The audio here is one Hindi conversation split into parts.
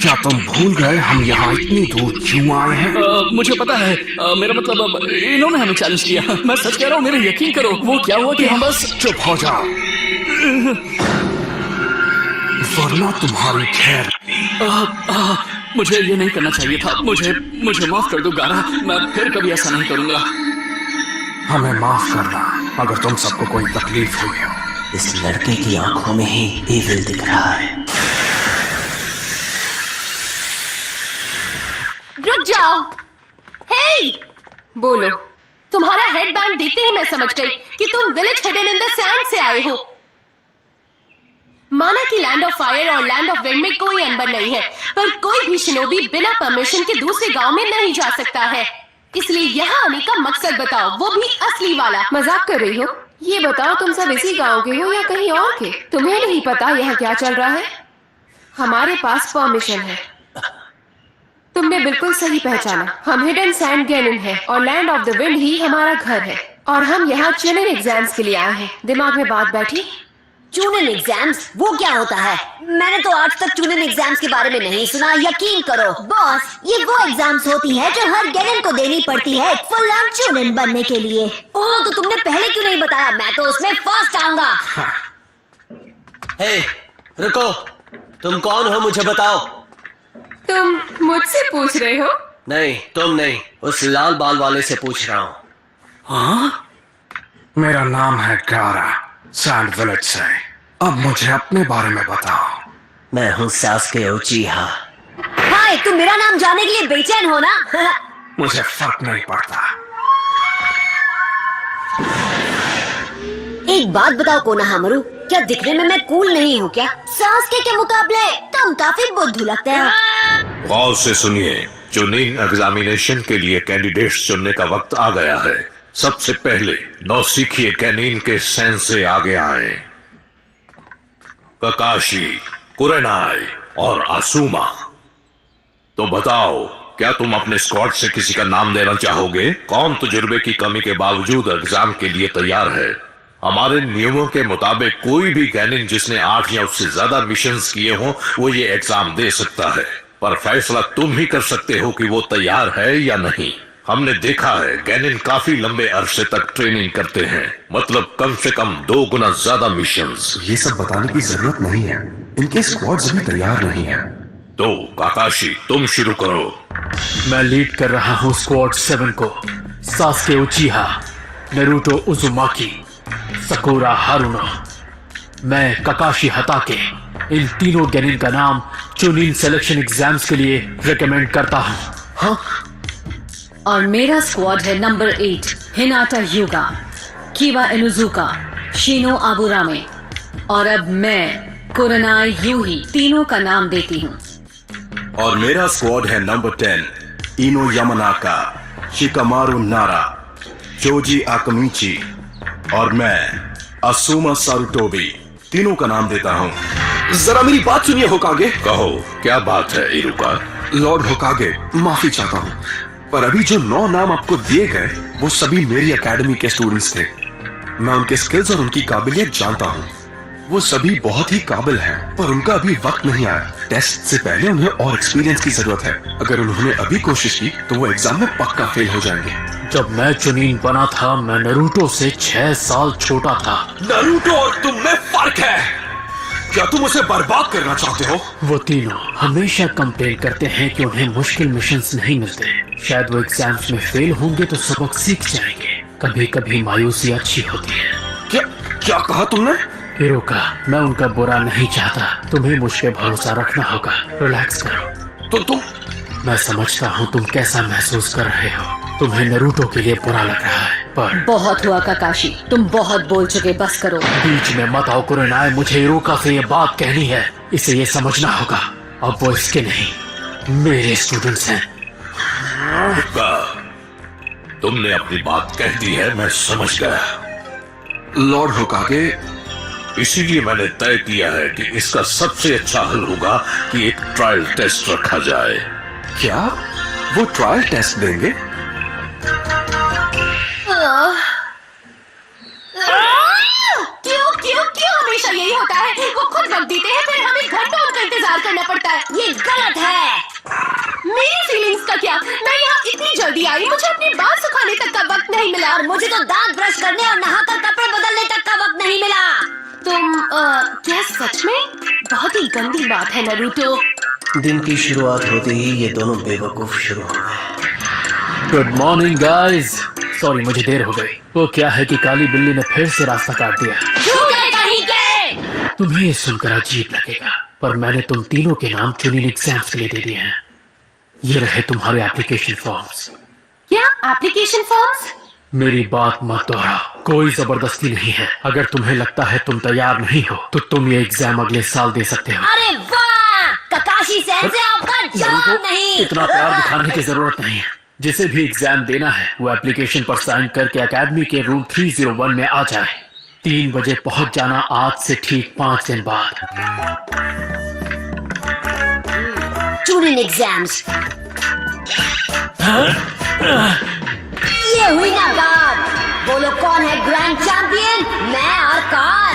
क्या तुम भूल गए हम यहाँ इतनी दूर क्यों आए हैं? मुझे पता है। मेरा मतलब इन्होंने हमें चैलेंज किया। मैं सच कह रहा हूँ, मेरा यकीन करो। वो क्या हुआ कि हम बस चुप हो जाओ वरना तुम्हारी खैर। मुझे ये नहीं करना चाहिए था। मुझे माफ कर दो गारा। मैं फिर कभी ऐसा नहीं करूंगा। हमें माफ करना अगर तुम सबको कोई तकलीफ हुई हो। इस लड़के की आंखों में ही इविल दिख रहा है। रुक जाओ। हे, बोलो। तुम्हारा हेडबैंड देखते ही मैं समझ गई कि तुम village hidden in the sand से आए हो। माना कि लैंड ऑफ फायर और लैंड ऑफ विंड में कोई अनबन नहीं है, पर कोई भी शिनोबी बिना परमिशन के दूसरे गांव में नहीं जा सकता है। इसलिए यहाँ आने का मकसद बताओ, वो भी असली वाला। मजाक कर रही हो? ये बताओ तुम सब इसी गांव के हो या कहीं और के? तुम्हें नहीं पता यहाँ क्या चल रहा है? हमारे पास परमिशन है। तुमने बिल्कुल सही पहचाना। हम हिडन सैंड गैनन है और लैंड ऑफ द विंड ही हमारा घर है। और हम यहाँ चुनिन एग्जाम्स के लिए आए हैं। दिमाग में बात बैठी? चुनिन एग्जाम्स वो क्या होता है? मैंने तो आज तक चुनिन एग्जाम्स के बारे में नहीं सुना। यकीन करो बॉस, ये वो एग्जाम्स होती है जो हर गैनन को देनी पड़ती है फुल ऑन चुनिन बनने के लिए। ओह, तो तुमने पहले क्यों नहीं बताया? मैं तो उसमें फर्स्ट आऊंगा। हे, रुको। तुम कौन हो मुझे बताओ। तुम मुझसे पूछ रहे हो? नहीं, तुम नहीं, उस लाल बाल वाले से पूछ रहा हूँ। हाँ? मेरा नाम है गारा, सैंड विलेज से। अब मुझे अपने बारे में बताओ। मैं हूँ सास्के उचिहा। हाय, तुम मेरा नाम जानने के लिए बेचैन हो ना? मुझे फर्क नहीं पड़ता। एक बात बताओ कोनोहामारू, क्या दिखने में मैं कूल नहीं हूँ क्या? सास्के के मुकाबले तुम काफी बुद्धू लगते हो। गौर से सुनिए, चुनिंग एग्जामिनेशन के लिए कैंडिडेट्स चुनने का वक्त आ गया है। सबसे पहले नौसिखिए कैनिन के सेंस से आगे आए। ककाशी, कुरेनाई और आसुमा। तो बताओ, क्या तुम अपने स्क्वाड से किसी का नाम देना चाहोगे? कौन तजुर्बे की कमी के बावजूद एग्जाम के लिए तैयार है? हमारे नियमों के मुताबिक कोई भी कैनिन जिसने 8 या उससे ज्यादा मिशंस किए हों वो ये एग्जाम दे सकता है, पर फैसला तुम ही कर सकते हो कि वो तैयार है या नहीं। हमने देखा है कैनिन काफी लंबे अरसे तक ट्रेनिंग करते हैं, मतलब कम से कम 2 गुना ज्यादा मिशंस। ये सब बताने की जरूरत नहीं है, इनके स्क्वाड्स भी तैयार नहीं है। तो काकाशी, तुम शुरू करो। मैं लीड कर रहा हूँ स्क्वाड 7 को। Sasuke Uchiha, Naruto Uzumaki, Sakura Haruno, मैं ककाशी हताके, इन तीनों गैनिन का नाम चुनिन सिलेक्शन एग्जाम्स के लिए रिकमेंड करता हूँ। हाँ? और मेरा स्क्वाड है नंबर 8, हिनाटा युगा, कीवा इनुजुका, शिनो आबुरामे, और अब मैं कुरेनाई यूही तीनों का नाम देती हूँ। और मेरा स्क्वाड है नंबर 10, इनो यामानाका, शिकामारू नारा, जोजी आकमिची, और मैं असुमा सारुटोबी तीनों का नाम देता हूँ। जरा मेरी बात सुनिए होकागे। कहो, क्या बात है इरुका? लॉर्ड होकागे, माफी चाहता हूँ, पर अभी जो 9 नाम आपको दिए गए वो सभी मेरी एकेडमी के स्टूडेंट्स थे। मैं उनके स्किल्स और उनकी काबिलियत जानता हूँ। वो सभी बहुत ही काबिल हैं, पर उनका अभी वक्त नहीं आया। टेस्ट से पहले उन्हें और एक्सपीरियंस की जरूरत है। अगर उन्होंने अभी कोशिश की तो वो एग्जाम में पक्का फेल हो जाएंगे। जब मैं चुनिन बना था मैं नारुतो से 6 साल छोटा था। नारुतो और तुम में फर्क है। क्या तुम उसे बर्बाद करना चाहते हो? वो तीनों हमेशा कंप्लेन करते हैं कि उन्हें मुश्किल मिशंस नहीं मिलते। शायद वो एग्जाम्स में फेल होंगे तो सबक सीख जाएंगे। कभी कभी मायूसी अच्छी होती है। क्या कहा तुमने? हिरोका, मैं उनका बुरा नहीं चाहता। तुम्हें मुझ पे भरोसा रखना होगा। रिलैक्स करो। तो तुम? मैं समझता हूँ तुम कैसा महसूस कर रहे हो। तुम्हें नारुतो के लिए बुरा लग रहा है, पर बहुत हुआ काकाशी, तुम बहुत बोल चुके, बस करो। बीच में मत आओ कुरेनाई, मुझे हिरोका से ये बात कहनी है। इसे ये समझना होगा, अब वो इसके नहीं मेरे स्टूडेंट्स हैं। तुमने अपनी बात कह दी है, मैं समझ गया। लॉर्ड होकागे, इसीलिए मैंने तय किया है कि इसका सबसे अच्छा हल होगा कि एक ट्रायल टेस्ट रखा जाए। क्या वो ट्रायल टेस्ट देंगे? क्यों क्यों क्यों हमेशा यही होता है, वो खुद वक्त देते हैं, फिर हमें घंटों उनका इंतजार करना पड़ता है। ये गलत है। मेरी फीलिंग्स का क्या? मैं यहाँ इतनी जल्दी आई, मुझे अपने बाल सुखाने तक का वक्त नहीं मिला। और मुझे तो दांत ब्रश करने और नहाकर कपड़े बदलने तक का वक्त नहीं मिला। तुम क्या सच में? बहुत ही गंदी बात है नरूटो। दिन की शुरुआत होते ही ये दोनों बेवकूफ शुरू हो गए। Good morning guys. सॉरी मुझे देर हो गई। वो क्या है कि काली बिल्ली ने फिर से रास्ता काट दिया। तुम्हें ये सुनकर अजीब लगेगा, पर मैंने तुम तीनों के नाम चुनिंग एग्जाम्स के लिए दे दिए हैं। ये रहे तुम्हारे एप्लीकेशन फॉर्म्स। क्या एप्लीकेशन फॉर्म्स? मेरी बात मत दोहराओ, कोई जबरदस्ती नहीं है। अगर तुम्हें लगता है तुम तैयार नहीं हो तो तुम ये एग्जाम अगले साल दे सकते हो। अरे वाह, ककाशी सेन से आपका जवाब नहीं। इतना प्यार दिखाने की जरूरत नहीं है। जिसे भी एग्जाम देना है वो एप्लीकेशन पर साइन करके एकेडमी के रूम 301 में आ जाए। 3 बजे पहुंच जाना, आज से ठीक 5 दिन बाद। चुनिंग एग्जाम्स। ये हुई ना बात। बोलो कौन है ग्रैंड चैंपियन? मैं और कौन?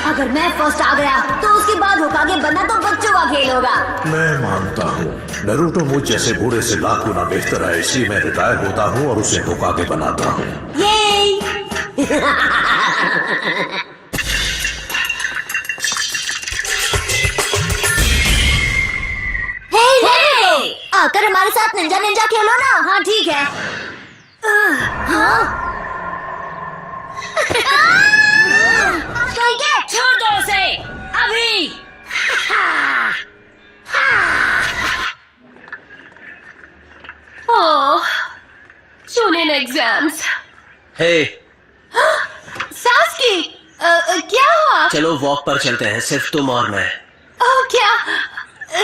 अगर मैं फर्स्ट आ गया तो उसके बाद होकागे बनना तो बच्चों का खेल होगा। मैं मानता हूँ नरूटो मुझ जैसे बूढ़े से लाख गुना बेहतर है, इसलिए मैं रिटायर होता हूँ और उसे होकागे बनाता हूँ। आकर हमारे साथ निंजा निंजा खेलो ना। हाँ ठीक है। हाँ? छोड़ दो उसे अभी। ओह, चुनिंग एग्जाम्स। हे, सास्की, क्या हुआ? चलो वॉक पर चलते हैं, सिर्फ तुम और मैं। ओह क्या?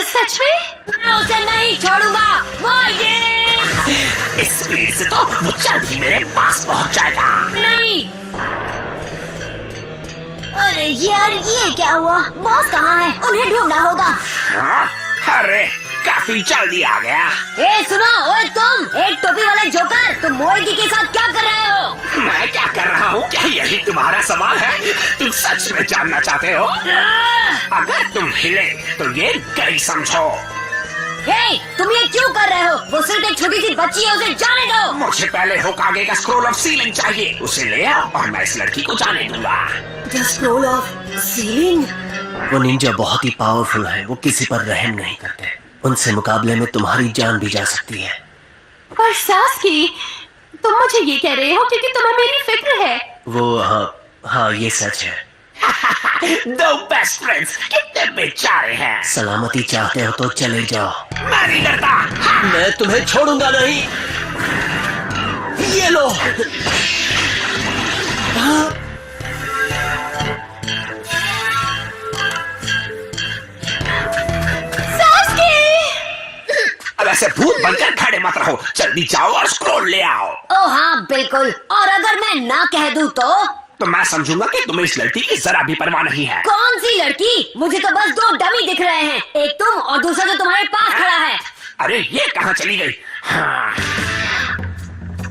सच में? मैं उसे नहीं छोड़ूंगा। वो ये इस स्पीड से तो वो जल्द ही मेरे पास पहुंच जाएगा। नहीं। अरे यार ये क्या हुआ? बॉस कहाँ है? उन्हें ढूंढना होगा। अरे काफी जल्दी आ गया। ए सुनो, ओए तुम एक टोपी वाले जोकर, तुम मोएगी के साथ क्या कर रहे हो? मैं क्या कर रहा हूँ? क्या यही तुम्हारा सवाल है? तुम सच में जानना चाहते हो? अगर तुम हिले तो ये गई समझो। हे, तुम ये क्यों कर रहे हो? वो सिर्फ एक छोटी सी बच्ची है, उसे जाने दो। मुझे पहले होकागे का स्क्रोल ऑफ सीलिंग चाहिए, उसे ले आओ और मैं इस लड़की को जाने दूंगा। The scroll of ceiling. वो निंजा बहुत ही पावरफुल है, वो किसी पर रहम नहीं करते। उनसे मुकाबले में तुम्हारी जान भी जा सकती है। पर सास्की, तुम मुझे ये कह रहे हो क्योंकि तुम्हें मेरी फिक्र है। वो हाँ ये सच है। दो बेस्ट फ्रेंड्स कितने बेचारे हैं। सलामती चाहते हो तो चले जाओ। मैं नहीं डरता। मैं तुम्हें छोड़ूंगा नहीं। ये लो। अब ऐसे भूत बनकर खड़े मत रहो, जल्दी जाओ और स्क्रोल ले आओ। ओ हाँ बिल्कुल। और अगर मैं ना कह दूं तो मैं समझूंगा कि तुम्हें इस लड़की की जरा भी परवाह नहीं है। कौन सी लड़की? मुझे तो बस 2 डमी दिख रहे हैं, एक तुम और दूसरा जो तुम्हारे पास खड़ा है। अरे ये कहाँ चली गई? हाँ।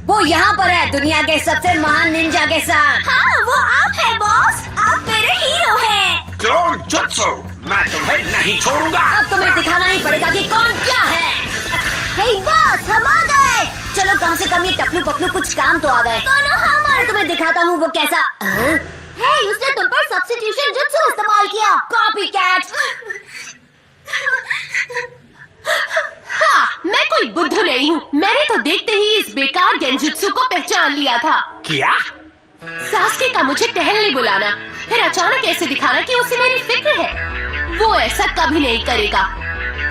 वो यहाँ पर है, दुनिया के सबसे महान निंजा के साथ। हाँ वो आप है बॉस, आप मेरे हीरो हैं। क्लोन जुत्सु, मैं तुम्हें नहीं छोड़ूंगा। अब तुम्हें दिखाना ही पड़ेगा कि कौन क्या है। हे बॉस, हम आ गए। चलो कम से कम ये टपलू पपलू कुछ काम तो आ गए। मैं तुम्हें दिखाता हूँ वो कैसा। हे, उसने तुम पर सब्स्टिट्यूशन जुत्सु इस्तेमाल किया। Copy cat. हाँ, मैं कोई बुद्धू नहीं हूँ। मैंने तो देखते ही इस बेकार गेंजुत्सु को पहचान लिया था। क्या? सास्के का मुझे टहलने बुलाना, फिर अचानक ऐसे दिखाना कि उसे मेरी फिक्र है। वो ऐसा कभी नहीं करेगा।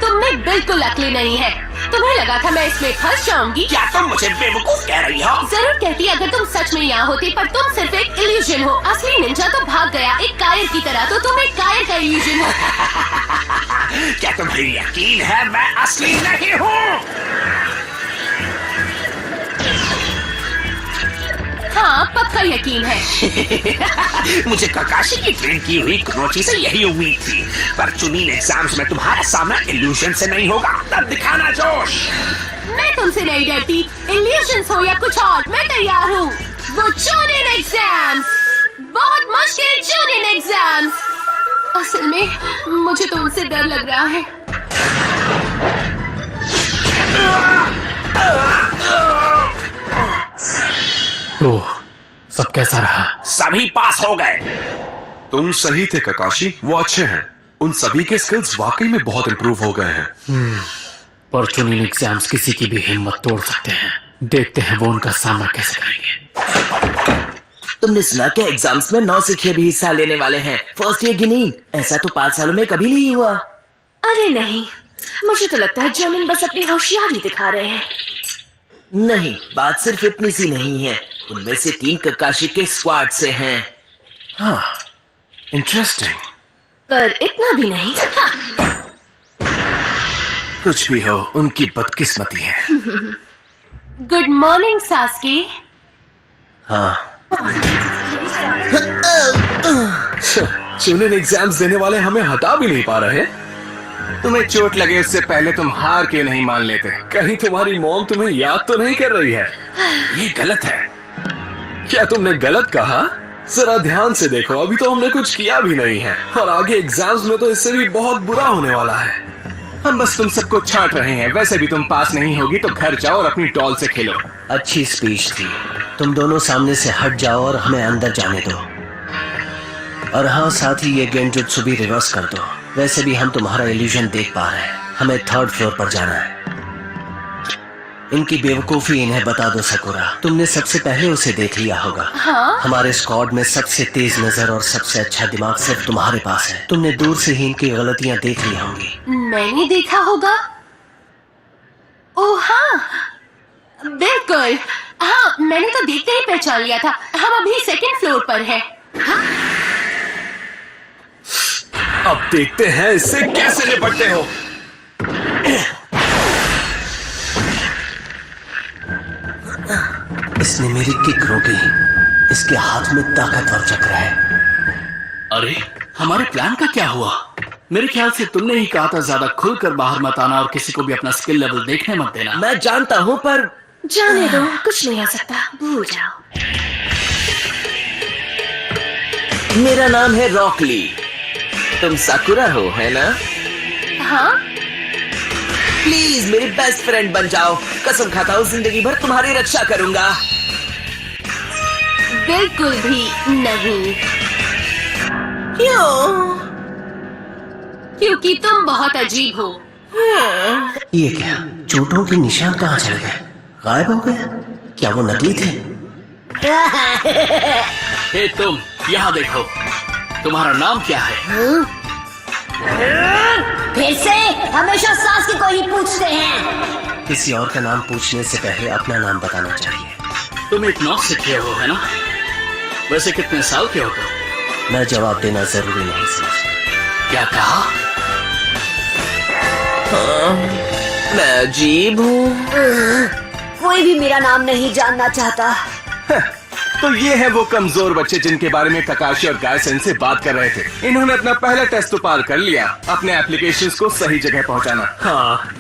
तुम में बिल्कुल अक्ल नहीं है। तुम्हें लगा था मैं इसमें फंस जाऊंगी? क्या तुम मुझे बेवकूफ कह रही हो? जरूर कहती अगर तुम सच में यहाँ होती, पर तुम सिर्फ एक इल्यूजन हो। असली निंजा तो भाग गया एक कायर की तरह, तो तुम एक कायर का इल्यूजन हो। क्या तुम्हें यकीन है मैं असली नहीं हूँ? हाँ पक्का यकीन है। मुझे ककाशी की ट्रेन की हुई क्रोची से यही उम्मीद थी, पर चुनिंग एग्जाम्स में तुम्हारा सामना इल्यूजन से नहीं होगा। तब दिखाना जोश। मैं तुमसे नहीं डरती, इल्यूजन्स हो या कुछ और, मैं तैयार हूँ। वो चुनिंग एग्जाम्स बहुत मुश्किल चुनिन एग्जाम्स। असल में मुझे तो उनसे डर लग रहा है। तो सब कैसा रहा? सभी पास हो गए। तुम सही थे ककाशी, वो अच्छे हैं। उन सभी के स्किल्स वाकई में बहुत इंप्रूव हो गए हैं। पर चुनिन एग्जाम्स किसी की भी हिम्मत तोड़ सकते हैं। देखते हैं वो उनका सामना कैसे करेंगे। तुमने सुना क्या एग्जाम्स में 9 सिखिए भी हिस्सा लेने वाले हैं? फर्स्ट ईयर गिनी। ऐसा तो 5 सालों में कभी नहीं हुआ। अरे नहीं, मुझे तो लगता है जमीन बस अपनी होशियारी दिखा रहे हैं। नहीं, बात सिर्फ इतनी सी नहीं है। उनमें से 3 ककाशी के स्क्वाड से हैं। हाँ, इंटरेस्टिंग। पर इतना भी नहीं। कुछ भी हो, उनकी बदकिस्मती है। Good morning Sasuke. हाँ, चुनिन एग्जाम्स देने वाले हमें हटा भी नहीं पा रहे। तुम्हें चोट लगे उससे पहले तुम हार क्यों नहीं मान लेते? कहीं तुम्हारी मॉम तुम्हें याद तो नहीं कर रही है? ये गलत है। क्या तुमने गलत कहा? जरा ध्यान से देखो, अभी तो हमने कुछ किया भी नहीं है और आगे एग्जाम्स में तो इससे भी बहुत बुरा होने वाला है। हम बस तुम सबको छांट रहे हैं। वैसे भी तुम पास नहीं होगी तो घर जाओ और अपनी डॉल से खेलो। अच्छी स्पीच थी। तुम दोनों सामने से हट जाओ और हमें अंदर जाने दो। और हाँ, साथ ही ये गेंजुत्सु भी रिवर्स कर दो। वैसे भी हम तुम्हारा इल्यूजन देख पा रहे हैं। हमें 3rd फ्लोर पर जाना है। इनकी बेवकूफी इन्हें बता दो सकुरा। तुमने सबसे पहले उसे देख लिया होगा। हाँ? हमारे स्क्वाड में सबसे तेज नजर और सबसे अच्छा दिमाग सिर्फ तुम्हारे पास है। तुमने दूर से ही इनकी गलतियां देख ली होंगी। मैंने देखा होगा। ओह हाँ, बिल्कुल। हाँ, मैंने तो देखते ही पहचान लिया था। हम अभी 2nd फ्लोर पर हैं। अब देखते हैं इससे कैसे निपटते हो। इसने मेरी किक रोकी। इसके हाथ में ताकतवर चक्र है। अरे, हमारे प्लान का क्या हुआ? मेरे ख्याल से तुमने ही कहा था ज्यादा खुलकर बाहर मत आना और किसी को भी अपना स्किल लेवल देखने मत देना। मैं जानता हूँ, पर जाने दो, कुछ नहीं हो सकता, भूल जाओ। मेरा नाम है रॉकली। तुम साकुरा हो, है ना? हाँ? प्लीज मेरी बेस्ट फ्रेंड बन जाओ। कसम खाता हूँ जिंदगी भर तुम्हारी रक्षा करूंगा। बिल्कुल भी नहीं। क्यों? क्योंकि तुम बहुत अजीब हो। ये क्या? चोटों के निशान कहाँ चले गए? गायब हो गए? क्या वो नकली थे? हे तुम, यहाँ देखो। तुम्हारा नाम क्या है? फिर से हमेशा सास्के को ही पूछते हैं। किसी और का नाम पूछने से पहले अपना नाम बताना चाहिए। तुम एक 9 सिखे हो, है ना? वैसे कितने साल के हो तुम? मैं जवाब देना जरूरी नहीं समझता। क्या कहा? मैं अजीब हूँ। कोई भी मेरा नाम नहीं जानना चाहता। तो ये है वो कमजोर बच्चे जिनके बारे में ककाशी और गायसन से बात कर रहे थे। इन्होंने अपना पहला टेस्ट तो पार कर लिया। अपने एप्लीकेशंस को सही जगह पहुंचाना। हाँ,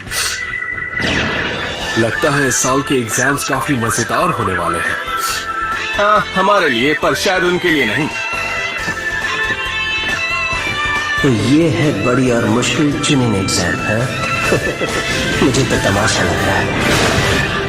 लगता है इस साल के एग्जाम्स काफी मजेदार होने वाले हैं। हाँ, हमारे लिए, पर शायद उनके लिए नहीं। तो ये है बड़ी और मुश्किल चुनिन एग्जाम है। मुझे तो तमाशा लग रहा है।